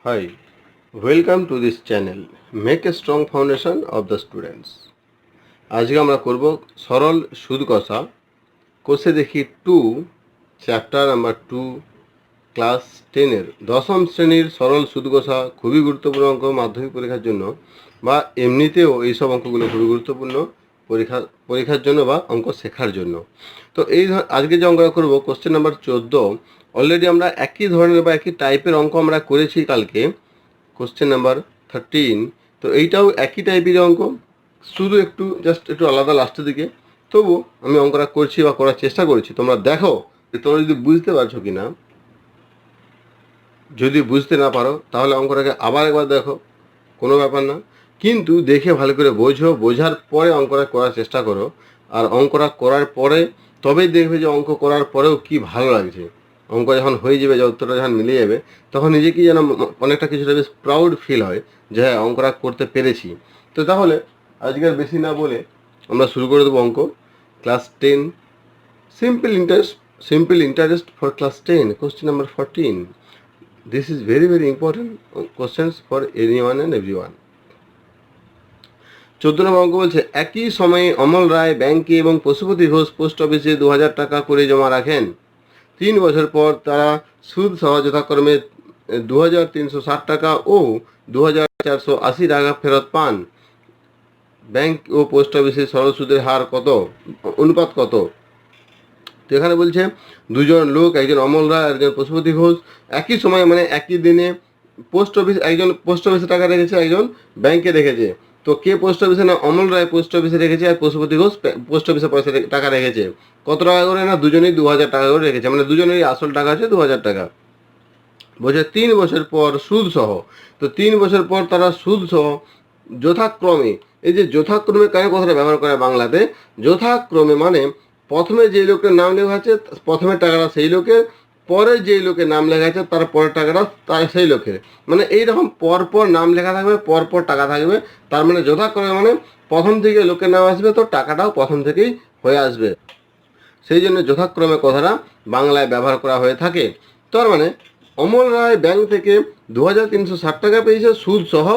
Hi, welcome to this channel. Make a strong foundation of the students. আজকে আমরা করব সরল সুদ কষা কোষে দেখি 2 চ্যাপ্টার নাম্বার 2 ক্লাস 10 এর দশম শ্রেণীর সরল সুদ কষা খুবই গুরুত্বপূর্ণ অঙ্ক মাধ্যমিক পরীক্ষার জন্য বা এমনিতেও এই সব অঙ্কগুলো খুবই গুরুত্বপূর্ণ পরীক্ষার জন্য বা অঙ্ক শেখার জন্য। তো আজকে যে অঙ্কটা করব কোশ্চেন নাম্বার 14। অলরেডি আমরা একই ধরনের বা একই টাইপের অঙ্ক আমরা করেছি কালকে কোশ্চেন নাম্বার 13। তো এইটাও একই টাইপের অঙ্ক, শুধু একটু আলাদা লাস্টের দিকে। তবু আমি অঙ্কটা করছি বা করার চেষ্টা করছি, তোমরা দেখো তোমরা যদি বুঝতে পারছো কি না। যদি বুঝতে না পারো তাহলে অঙ্কটাকে আবার একবার দেখো, কোনো ব্যাপার না, কিন্তু দেখে ভালো করে বোঝো, বোঝার পরে অঙ্কটা করার চেষ্টা করো। আর অঙ্কটা করার পরে তবেই দেখবে যে অঙ্ক করার পরেও কি ভালো লাগছে। অঙ্ক যখন হয়ে যাবে, যে উত্তরটা যখন মিলে যাবে, তখন নিজেকেই যেন অনেকটা কিছুটা বেশ প্রাউড ফিল হয় যে হ্যাঁ অঙ্কটা করতে পেরেছি। তো তাহলে আজকের বেশি না বলে আমরা শুরু করে দেবো অঙ্ক। Class 10 simple interest for class 10 question number 14। This is very important questions for anyone and everyone. 14 নম্বর অঙ্ক বলছে, একই সময়ে অমল রায় ব্যাংকে এবং পশুপতি ঘোষ পোস্ট অফিসে 2000 টাকা করে জমা রাখেন। 3 বছর পর তারা সুদ সহ যথাক্রমে 2360 টাকা ও 2480 টাকা ফেরত পান। ব্যাংক ও পোস্ট অফিসে সরল সুদের হার কত, অনুপাত কত? তো এখানে বলছে দুজন লোক, একজন অমল রায় আর একজন পশুপতি ঘোষ, একই সময় মানে একই দিনে একজন পোস্ট অফিসে টাকা রেখেছে, একজন ব্যাংকে রেখেছে। তো কে পোস্ট অফিসে, না অমল রায় পোস্ট অফিসে রেখেছে আর পশুপতি ঘোষ পোস্ট অফিসে টাকা রেখেছে। কত টাকা করে, না দুজনেই 2000 টাকা করে রেখেছে, মানে দুজনেরই আসল টাকা আছে 2000 টাকা। বলছে 3 বছর পর সুদ সহ। তো 3 বছর পর তারা সুদ সহ যথাক্রমে, এই যে যথাক্রমে কেন কথাটা ব্যবহার করে বাংলাতে, যথাক্রমে মানে প্রথমে যে লোকের নাম লেখা আছে প্রথমে টাকাটা সেই লোকের, পরে যেই লোকের নাম লেখা আছে তার পরের টাকাটা তার সেই লোকের, মানে এইরকম পরপর নাম লেখা থাকবে, পরপর টাকা থাকবে। তার মানে যথাক্রমে মানে প্রথম থেকে লোকের নাম আসবে, তো টাকাটাও প্রথম থেকেই হয়ে আসবে। সেই জন্য যথাক্রমে কথাটা বাংলায় ব্যবহার করা হয়ে থাকে। তার মানে অমল রায় ব্যাংক থেকে 2360 টাকা পেয়েছে সুদ সহ।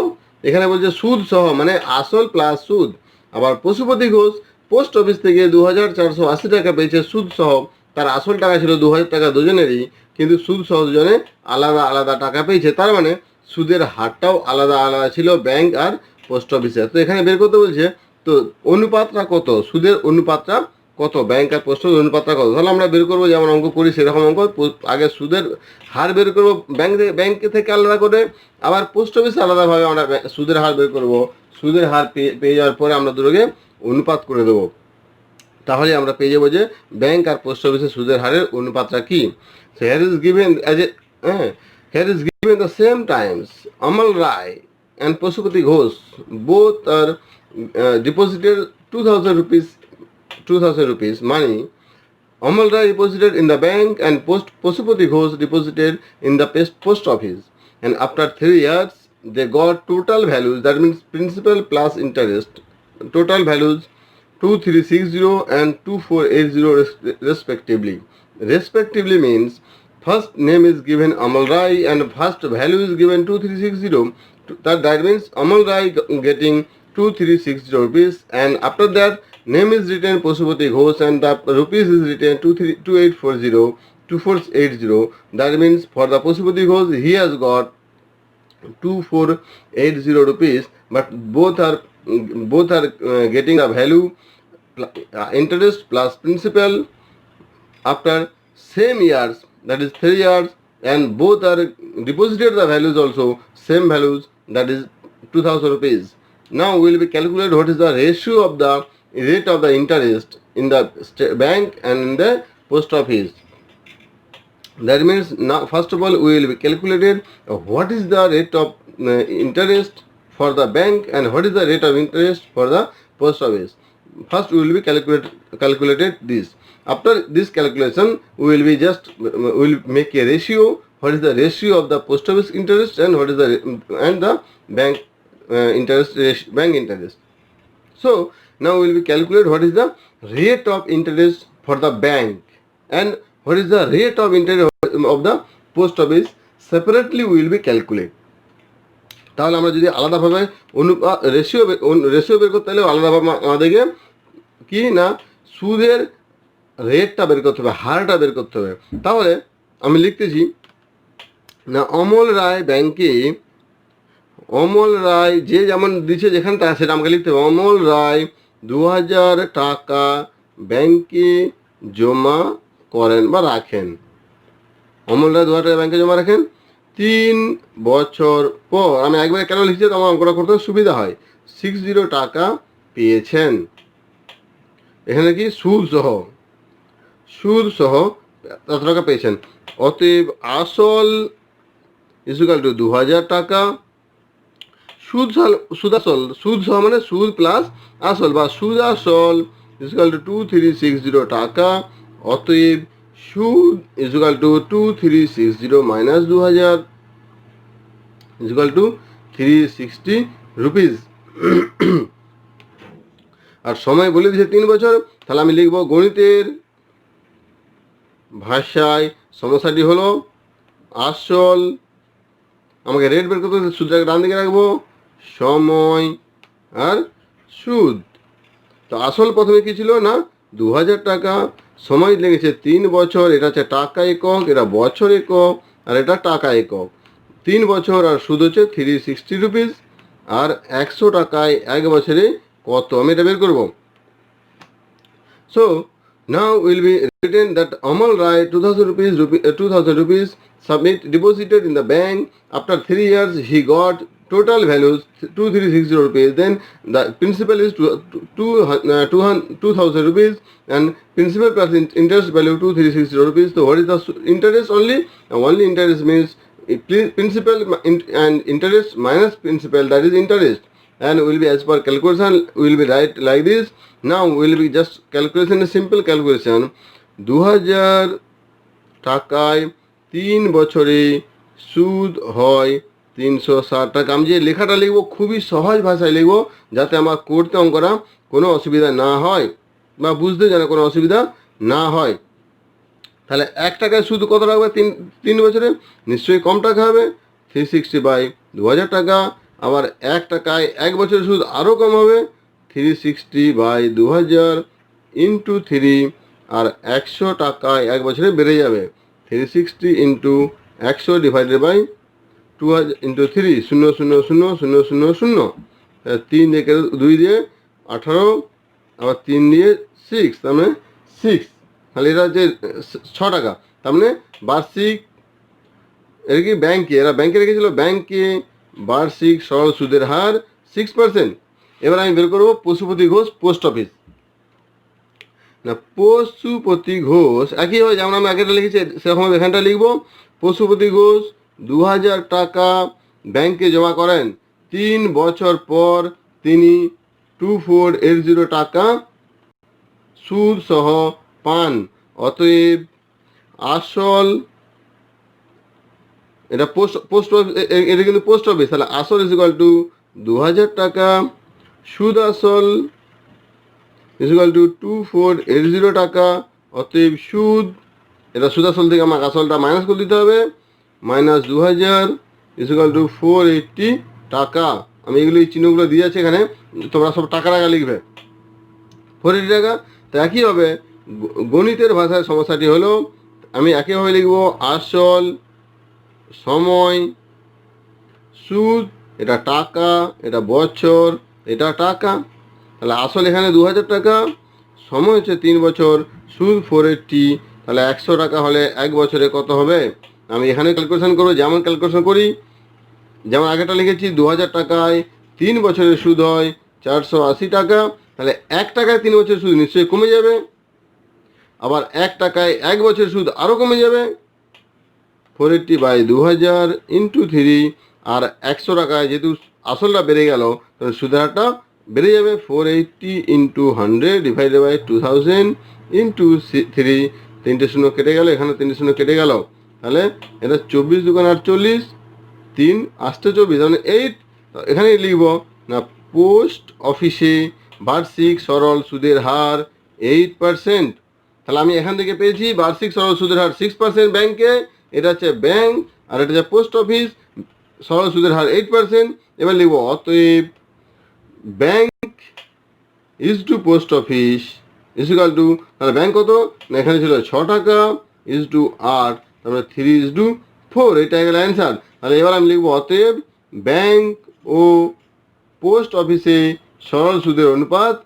এখানে বলছে সুদ সহ মানে আসল প্লাস সুদ। আবার পশুপতি ঘোষ পোস্ট অফিস থেকে 2480 টাকা পেয়েছে সুদ সহ। তার আসল টাকা ছিল 2000 টাকা দুজনেরই, কিন্তু সুদ সহ দুজনে আলাদা আলাদা টাকা পেয়েছে। তার মানে সুদের হারটাও আলাদা আলাদা ছিল ব্যাংক আর পোস্ট অফিসে। তো এখানে বের করতে বলছে, তো অনুপাতটা কত, সুদের অনুপাতটা কত, ব্যাংক আর পোস্ট অফিস অনুপাতটা কত। তাহলে আমরা বের করবো, যেমন অঙ্ক করি সেরকম অঙ্ক। আগে সুদের হার বের করবো ব্যাংক থেকে আলাদা করে, আবার পোস্ট অফিসে আলাদাভাবে আমরা সুদের হার বের করবো। সুদের হার পেয়ে যাওয়ার পরে আমরা দুটোকে অনুপাত করে দেবো। তাহলে আমরা পেয়ে যাবো যে ব্যাংক আর পোস্ট অফিসের সুদের হারের অনুপাতটা কি। So here is given as a here is given the same times Amal Rai and Pashupati Ghosh both are deposited 2000 rupees money. Amal Rai deposited in the bank and Pashupati Ghosh deposited in the post office. And after 3 years, they got total values, that means principal plus interest, total values 2360 and 2480 respectively. Respectively means first name is given Amal Rai and first value is given 2360. That means Amal Rai getting 2360 rupees, and after that name is written Pashupati Ghosh and the rupees is written 2480. That means for the Pashupati Ghosh he has got 2480 rupees, but both are getting a value interest plus principal after same years, that is 3 years, and both are deposited the values also same values, that is 2000 rupees. Now we will be calculate what is the ratio of the rate of the interest in the bank and in the post office. That means now first of all we will be calculated what is the rate of interest for the bank and what is the rate of interest for the post office. First we will be calculated this. After this calculation we will be make a ratio, what is the ratio of the post office interest and what is the bank interest. So now we will be calculate what is the rate of interest for the bank and what is the rate of interest of the post office. Separately we will be calculate. তাহলে আমরা যদি আলাদাভাবে ratio বের করতে হলে আলাদাভাবে আমাদেরকে কি না সুদের রেটটা বের করতে হবে, হারটা বের করতে হবে। তাহলে আমি লিখতেছি না অমল রায় ব্যাংকে, অমল রায় যে যেমন দিচ্ছে যেখানে তা সেটা আমাকে লিখতে হবে। অমল রায় 2000 টাকা ব্যাংকে জমা করেন বা রাখেন। অমল রায় 2000 টাকা ব্যাংকে জমা রাখেন 3 বছর পর, আমি একবার কেন লিখছি তো আমার অঙ্কটা করতে সুবিধা হয়, 60 টাকা পেয়েছেন। এখানে কি সুদ সহ এত টাকা পেয়েছেন। অতএব আসল ইকুয়াল টু 2000 টাকা, সুদ সহ মানে সুদ প্লাস আসল বা সুদ আসল ইকুয়াল টু 2360 টাকা। অতএব সুদ equal to 2360 minus 2000 equal to 360 rupees. আর সময় বলে দিয়েছে 3 বছর, তাহলে আমি লিখব গণিতের ভাষায় সমস্যাটি হলো আসল, আমাকে রেট বের করতে সুদটাকে ডান দিকে রাখবো, সময় আর সুদ। তো আসল প্রথমে কি ছিল না 2000 টাকা, সময় লেগেছে 3 বছর, এটা হচ্ছে টাকা একক, এটা বছর একক, আর এটা টাকা একক। 3 বছর আর সুদ হচ্ছে 360 রুপিস। আর 100 টাকায় 1 বছরে কত, আমি এটা বের করবো। So now will be written that Amal Rai 2000 rupees deposited in the bank. After 3 years he got total values 2360 rupees. Then the principal is 2000 rupees and principal plus interest value 2360 rupees. So what is the interest only? Only interest means principal and interest minus principal, that is interest. And will be as per calculation will be write like this. Now will be just calculation, a simple calculation. 2000 টাকায় 3 বছরে সুদ হয় 360 টাকা। আমি যে লেখাটা লিখবো খুবই সহজ ভাষায় লিখবো যাতে আমার করতে অঙ্কটা কোনো অসুবিধা না হয় বা বুঝতে যেন কোনো অসুবিধা না হয়। তাহলে 1 টাকায় সুদ কত রাখবে 3 বছরে, নিশ্চয়ই কম টাকা হবে, 360 বাই 2000 টাকা। আবার 1 টাকায় 1 বছরের সুদ আরও কম হবে, 360 বাই 2000 ইন্টু 3। আর 100 টাকায় 1 বছরে বেড়ে যাবে, 360 ইন্টু 100 ডিভাইডেড বাই 2000 ইন্টু 3, 0 0 0 0 0 0, 3 দিয়ে 2 দিয়ে 18, আবার 3 দিয়ে 6, তার মানে 6। তাহলে এটা হচ্ছে 6 টাকা, তার মানে বার্ষিক, এটা কি ব্যাংকে, এরা ব্যাংকে রেখেছিল, ব্যাংকে বার্ষিক সরল সুদের হার 6%। এবার আমি বের করবো পশুপতি ঘোষ পোস্ট অফিস। না পশুপতি ঘোষ একই হয়, যেমন আমি আগেটা লিখেছি সেরকম এখানটা লিখবো। পশুপতি ঘোষ 2000 টাকা ব্যাংকে জমা করেন, 3 বছর পর তিনি 2480 টাকা সুদ সহ পান। অতএব আসল, এটা পোস্ট এটা কিন্তু পোস্ট অফিস, তাহলে আসল ইজ ইকুয়াল টু 2000 টাকা, সুদ আসল ইজ ইকুয়াল টু 2480 টাকা। অতএব সুদ, এটা সুদ আসল থেকে আমাকে আসলটা মাইনাস করে দিতে হবে, মাইনাস 2000 ইজ ইকুয়াল টু 480 টাকা। আমি এগুলো এই চিহ্নগুলো দিয়ে আছে এখানে, তোমরা সব টাকা লিখবে 480 টাকা। তো একই হবে গণিতের ভাষায় সমস্যাটি হলো, আমি একইভাবে লিখবো আসল, সময়, সুদ, এটা টাকা, এটা বছর, এটা টাকা। তাহলে আসল এখানে 2000 টাকা, সময় হচ্ছে 3 বছর, সুদ 480, তাহলে 100 টাকা হলে 1 বছরে কত হবে। আমি এখানে ক্যালকুলেশন করবো, যেমন ক্যালকুলেশন করি, যেমন আগেটা লিখেছি 2000 টাকায় 3 বছরের সুদ হয় 480 টাকা। তাহলে 1 টাকায় 3 বছরের সুদ নিশ্চয়ই কমে যাবে, আবার 1 টাকায় 1 বছরের সুদ আরও কমে যাবে, 480 বাই 2000 ইন্টু 3। আর 100 টাকায় যেহেতু আসলটা বেড়ে গেল, তাহলে সুদের হারটা বেড়ে যাবে, 480 ইন্টু 100 ডিভাইডেড বাই 2000 ইন্টু 3। 3টে শূন্য কেটে গেল, এখানে 3টে শূন্য কেটে গেল, তাহলে এটা 24 দুগুণ 48, 3 8 24, মানে 8। এখানে লিখব না পোস্ট অফিসে বার্ষিক সরল সুদের হার 8%। তাহলে আমি এখান থেকে পেয়েছি বার্ষিক সরল সুদের হার 6% ব্যাংকে, এটা হচ্ছে ব্যাংক আর এটা হচ্ছে পোস্ট অফিস। সরল সুদের হার 8%। এবার লিখব অতএব bank is to post office equal to, তাহলে ব্যাংক কত না এখানে ছিল 6 টাকা ইজ টু 8, তারপরে 3:4, এটা গেল অ্যান্সার। তাহলে এবার আমি লিখবো অতএব ব্যাংক ও পোস্ট অফিসে সরল সুদের অনুপাত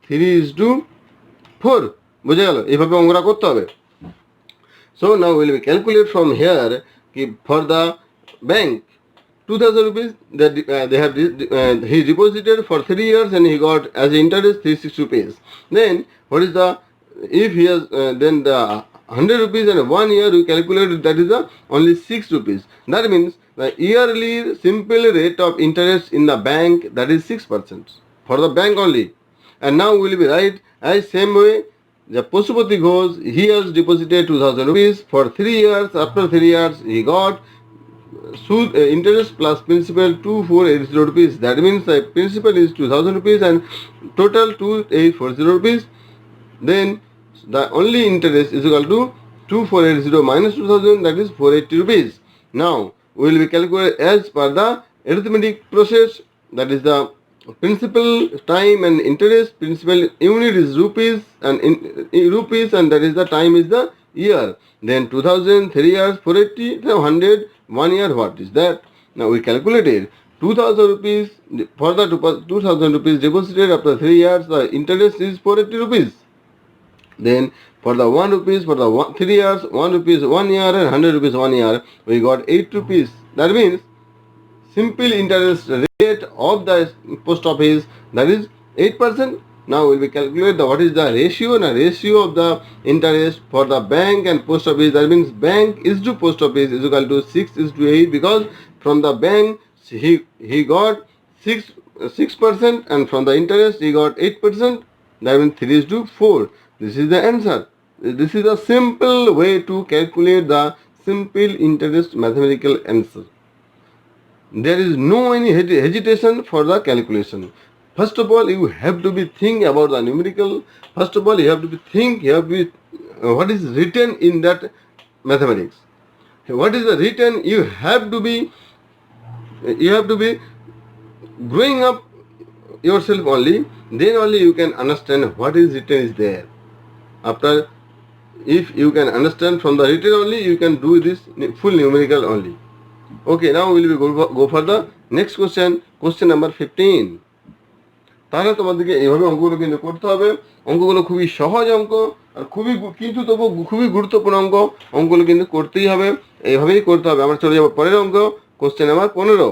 3:4। বুঝে গেল? এইভাবে অঙ্কটা করতে হবে। So now will be calculate from here কি for the bank 2,000 rupees that he deposited for 3 years and he got as interest 36 rupees. Then what is the, if he has then the 100 rupees and 1 year we calculated, that is the only 6 rupees. That means the yearly simple rate of interest in the bank, that is 6% for the bank only. And now we will be right as same way the Pasupati Ghosh, he has deposited 2,000 rupees for 3 years. After 3 years he got interest plus principal 2,480 rupees. That means the principal is 2,000 rupees and total 2,840 rupees. Then the only interest is equal to 2,480 minus 2,000, that is 480 rupees. Now we will be calculated as per the arithmetic process, that is the principal, time and interest. Principal unit is rupees and in rupees, and that is the time is the year. Then 2,000 3 years 480, 100 1 year, what is that? Now we calculated 2,000 rupees for the 2,000 rupees deposited after 3 years, the interest is 480 rupees. Then for the 1 rupees for the 3 years, 1 rupees 1 year and 100 rupees 1 year, we got 8 rupees. That means simple interest rate of the post office, that is 8%. Now we will calculate the what is the ratio, and ratio of the interest for the bank and post office. That means bank is to post office is equal to 6:8, because from the bank he got 6%, and from the interest he got 8%. That means 3:4. This is the answer. This is a simple way to calculate the simple interest mathematical answer. There is no any hesitation for the calculation. First of all, you have to be think about the numerical. First of all, you have to be think, you have to be what is written in that mathematics. What is the written? You have to be growing up yourself only. Then only you can understand what is written is there. After, if you can understand from the written only, you can do this full numerical only. Okay, now we will go for the next question number 15. তাহলে তোমাদেরকে এইভাবে অঙ্কগুলো কিন্তু করতে হবে। অঙ্কগুলো খুবই সহজ অঙ্ক, আর কিন্তু তবু খুবই গুরুত্বপূর্ণ অঙ্ক। অঙ্কগুলো কিন্তু করতেই হবে, এইভাবেই করতে হবে। আমরা চলে যাবো পরের অঙ্ক, কোশ্চেন নাম্বার 15।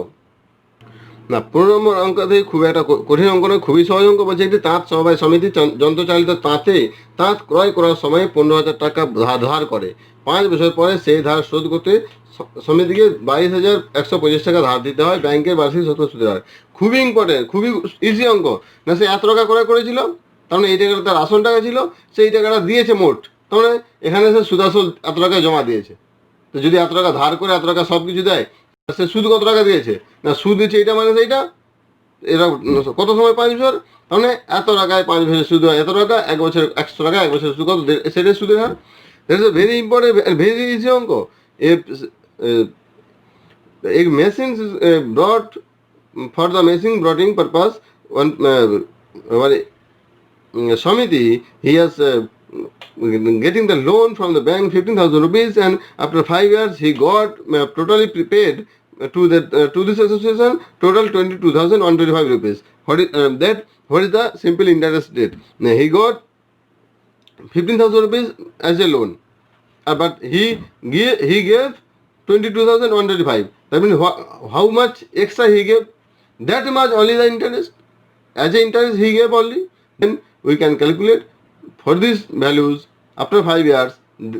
না, 15 নম্বর অঙ্ক থেকে খুব একটা কঠিন অঙ্ক নয়, খুবই সহজ অঙ্ক। বলছে একটি তাঁত সমবায় সমিতি যন্ত্রচালিত তাঁতে তাঁত ক্রয় করার সময় 15,000 টাকা ধার করে। 5 বছর পরে সেই ধার শোধ করতে সমিতিকে 22,125 টাকা ধার দিতে হয়। ব্যাংকের বার্ষিক সুদের হার। খুবই ইম্পর্টেন্ট, খুবই ইজি অঙ্ক। না, সে এত টাকা ক্রয় করেছিল, তার মানে এই টাকাটা তার আসল টাকা ছিল, সেই টাকাটা দিয়েছে মোট, তার মানে এখানে সে সুদাসল এত টাকা জমা দিয়েছে। তো যদি এত টাকা ধার করে এত টাকা সব কিছু দেয়, সে সুদ কত টাকা দিয়েছে? না, সুদ দিচ্ছে এইটা মানে এইটা, এরা কত সময় 5 বছর, তার মানে এত টাকায় 5 বছর সুদ হয় এত টাকা, 1 বছর 100 টাকা, 1 বছর সুদ কত, সেটাই সুদের হার। That is a very important, very easy অঙ্ক। A machine is brought for the machine broughting purpose. One Samiti, he has getting the loan from the bank 15,000 rupees, and after 5 years he got totally prepaid to this association total 22,125 rupees. What is the simple interest rate? Now, he got 15,000 rupees as a loan, but he gave 22,125. That means how much extra he gave? That much only the interest. As a interest he gave only. Then we can calculate for these values after 5 years,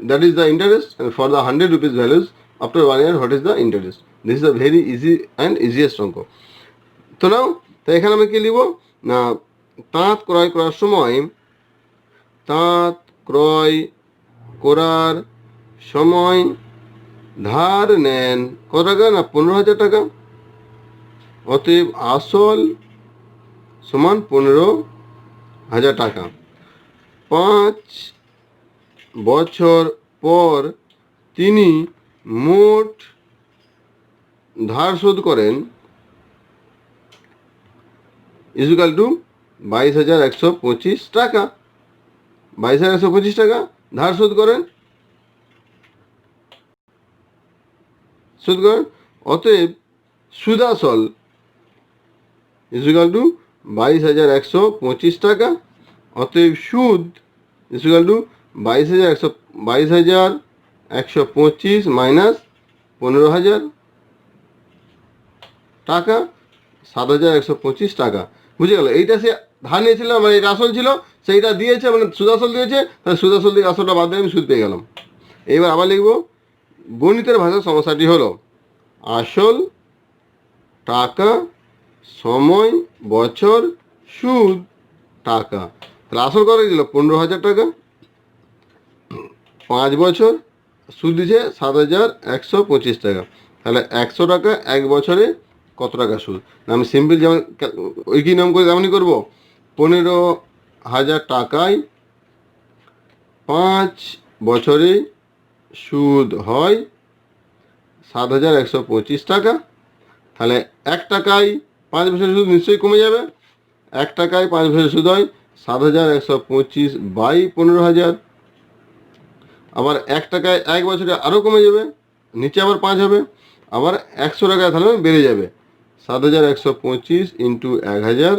that is the interest, and for the 100 rupees values after 1 year, what is the interest? This is a very easy and easiest অঙ্ক। তো নাও, তো এখানে আমি কি লিখব না, তাঁত ক্রয় করার সময়, তাঁত ক্রয় করার সময় ধার নেন কত টাকা? না, 15,000 টাকা। অতএব আসল সমান 15,000 টাকা। 5 বছর পর তিনি মোট ধার শোধ করেন ইজুকাল টু 22,125 টাকা। 22,125 টাকা ধার শোধ করেন, অতএব সুদাসল ইজুকাল টু 22,125 টাকা। অতএব সুদ ইজুকাল টু 22,125 মাইনাস 15,000 টাকা, 7,125 টাকা। বুঝে গেল? এইটা সে ধার নিয়েছিল, মানে এটা আসল ছিল, সেইটা দিয়েছে, মানে সুদাসল দিয়েছে, তাহলে সুদাসল দিয়ে আসলটা বাদ দিয়ে আমি সুদ পেয়ে গেলাম। এইবার আবার লিখব, গণিতের ভাষার সমস্যাটি হলো আসল, টাকা, সময়, বছর, সুদ, টাকা। তাহলে আসল কত দিল? 15,000 টাকা, 5 বছর, সুদ দিচ্ছে 7,125 টাকা। তাহলে 100 টাকা 1 বছরে কত টাকা সুদ? না আমি সিম্পল যেমন ওই কি নাম করে তেমনই করবো। 15,000 টাকায় 5 বছরে সুদ হয় 7,125 টাকা। তাহলে 1 টাকায় 5 বছরের সুদ নিশ্চয়ই কমে যাবে। 1 টাকায় 5 বছরের সুদ হয় 7,125 বাই 15,000। আবার 1 টাকায় 1 বছরে আরও কমে যাবে, নিচে আবার 5 হবে। আবার 100 টাকায় তাহলে বেড়ে যাবে 7,125 ইন্টু 1,000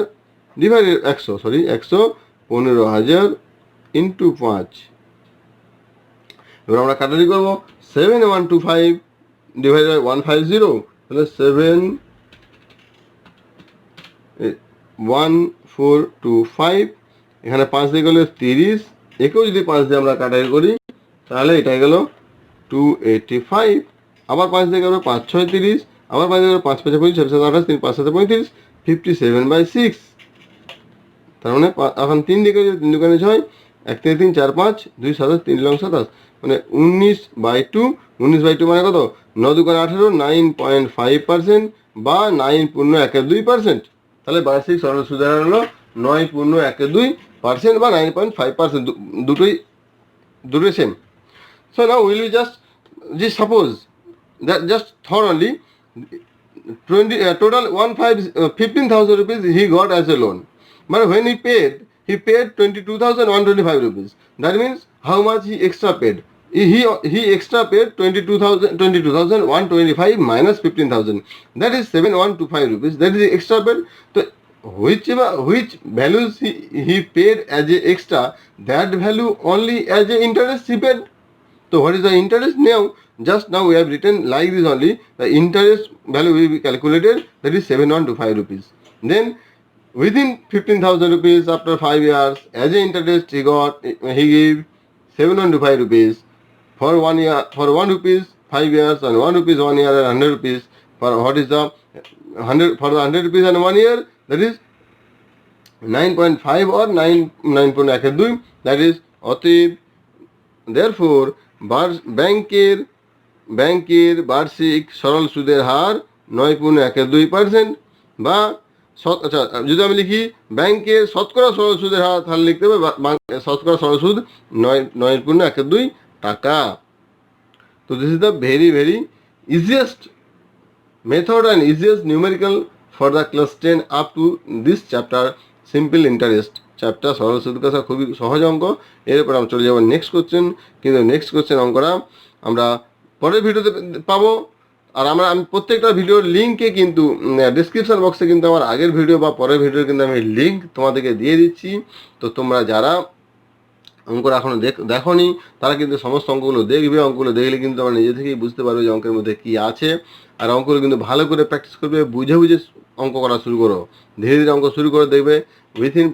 ডিভাইডেড 100, 15,000 ইন্টু 5। এবার আমরা কাটারি করবো। 7,125 ডিভাইড বাই 150, তাহলে 7,1,425। এখানে 5 দিয়ে গেলে 30, একেও যদি 5 দিয়ে আমরা কাটারি করি তাহলে এটা গেল 285। আবার 5 দিয়ে গেল 5 6 30, আবার 5 দিয়ে গেল 5 5 25, 6 7 28, 3 5 7 35, 57/6। তার মানে এখন 3 দিকে 3 দোকানে 6, 1 3 3 4 5, 2 27, 3 লং 27, মানে 19/2। 19/2 মানে কত? 9 দোকানে 18, 9.5% বা 9.12%। তাহলে বার্ষিক সরল সুদের হার হলো 9.12% বা 9.5%, দুটোই same. So now will we just suppose that just thoroughly total 15,000 rupees he got as a loan, but when he paid 22,125 rupees. That means how much he extra paid? He extra paid 22,125 minus 15,000. That is 7,125 rupees. That is the extra paid. So which values he paid as a extra, that value only as a interest he paid. So what is the interest? Just now we have written like this only. The interest value will be calculated, that is 7,125 rupees. Then within 15,000 rupees after 5 years as an interest he gave 7,125 rupees for 1 year, for 1 rupees 5 years, and 1 rupees 1 year, and 100 rupees for what is the 100 for the 100 rupees and 1 year, that is 9.5 or 9.12, that is অতএব therefore ব্যাংকের বার্ষিক সরল সুদের হার 9.12%, বা আচ্ছা যদি আমি লিখি ব্যাংকের শতকরা সরল সুদের হার, তাহলে লিখতে হবে শতকরা সরল সুদ 9.12 টাকা। তো this is the very easiest method and easiest numerical for the class 10 up to this chapter, simple interest chapter. সরল সুদ কষা খুবই সহজ অঙ্ক। এরপর আমরা চলে যাবো নেক্সট কোশ্চেন, কিন্তু নেক্সট কোশ্চেন অঙ্কটা আমরা পরের ভিডিওতে পাবো। আর আমি প্রত্যেকটা ভিডিওর লিঙ্কে কিন্তু ডিসক্রিপশন বক্সে কিন্তু আমার আগের ভিডিও বা পরের ভিডিওর কিন্তু আমি লিঙ্ক তোমাদেরকে দিয়ে দিচ্ছি। তো তোমরা যারা অঙ্কটা এখনও দেখোনি তারা কিন্তু সমস্ত অঙ্কগুলো দেখবে। অঙ্কগুলো দেখলে কিন্তু আমরা নিজে থেকেই বুঝতে পারবে যে অঙ্কের মধ্যে কী আছে। আর অঙ্কগুলো কিন্তু ভালো করে প্র্যাকটিস করবে, বুঝে অঙ্ক করা শুরু করো। ধীরে ধীরে অঙ্ক শুরু করে দেখবে within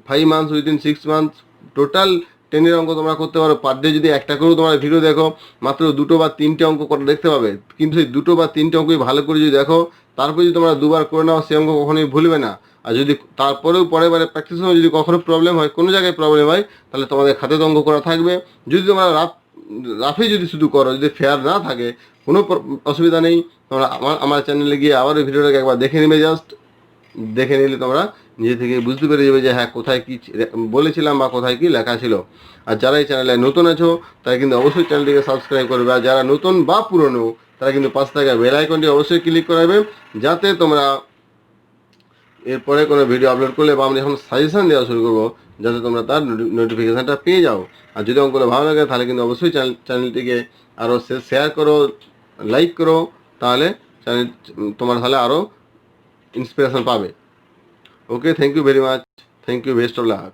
5 months, within 6 months total 10-এর অঙ্ক তোমরা করতে পারো। পার ডে যদি একটা করেও তোমরা ভিডিও দেখো, মাত্র 2 বা 3টে অঙ্ক করে দেখতে পাবে। কিন্তু সেই 2 বা 3টে অঙ্কই ভালো করে যদি দেখো, তারপরে যদি তোমরা 2বার করে নাও, সেই অঙ্ক কখনোই ভুলবে না। আর যদি তারপরেও পরের বারে প্র্যাকটিসের সময় যদি কখনো প্রবলেম হয়, কোনো জায়গায় প্রবলেম হয়, তাহলে তোমাদের খাতাতে অঙ্ক করা থাকবে। যদি তোমরা রাফে যদি শুধু করো, যদি ফেয়ার না থাকে, কোনো অসুবিধা নেই। তোমরা আমার চ্যানেলে গিয়ে আবার ওই ভিডিওটাকে একবার দেখে নেবে। জাস্ট দেখে নিলে তোমরা নিজে থেকে বুঝতে পেরে যাবে যে হ্যাঁ কোথায় কী বলেছিলাম বা কোথায় কী লেখা ছিল। আর যারা এই চ্যানেলে নতুন আছো তারা কিন্তু অবশ্যই চ্যানেলটিকে সাবস্ক্রাইব করবে। আর যারা নতুন বা পুরনো তারা কিন্তু পাশে থাকা বেল আইকনটি অবশ্যই ক্লিক করাবে, যাতে তোমরা এরপরে কোনো ভিডিও আপলোড করলে বা আমরা যখন সাজেশন দেওয়া শুরু করবো, যাতে তোমরা তার নোটিফিকেশানটা পেয়ে যাও। আর যদি অঙ্কগুলো ভালো লাগে তাহলে কিন্তু অবশ্যই চ্যানেলটিকে আরও শেয়ার করো, লাইক করো, তাহলে চ্যানেল তোমরা তাহলে আরও ইন্সপিরেশন পাবে। Okay, thank you very much, thank you, best of lakh.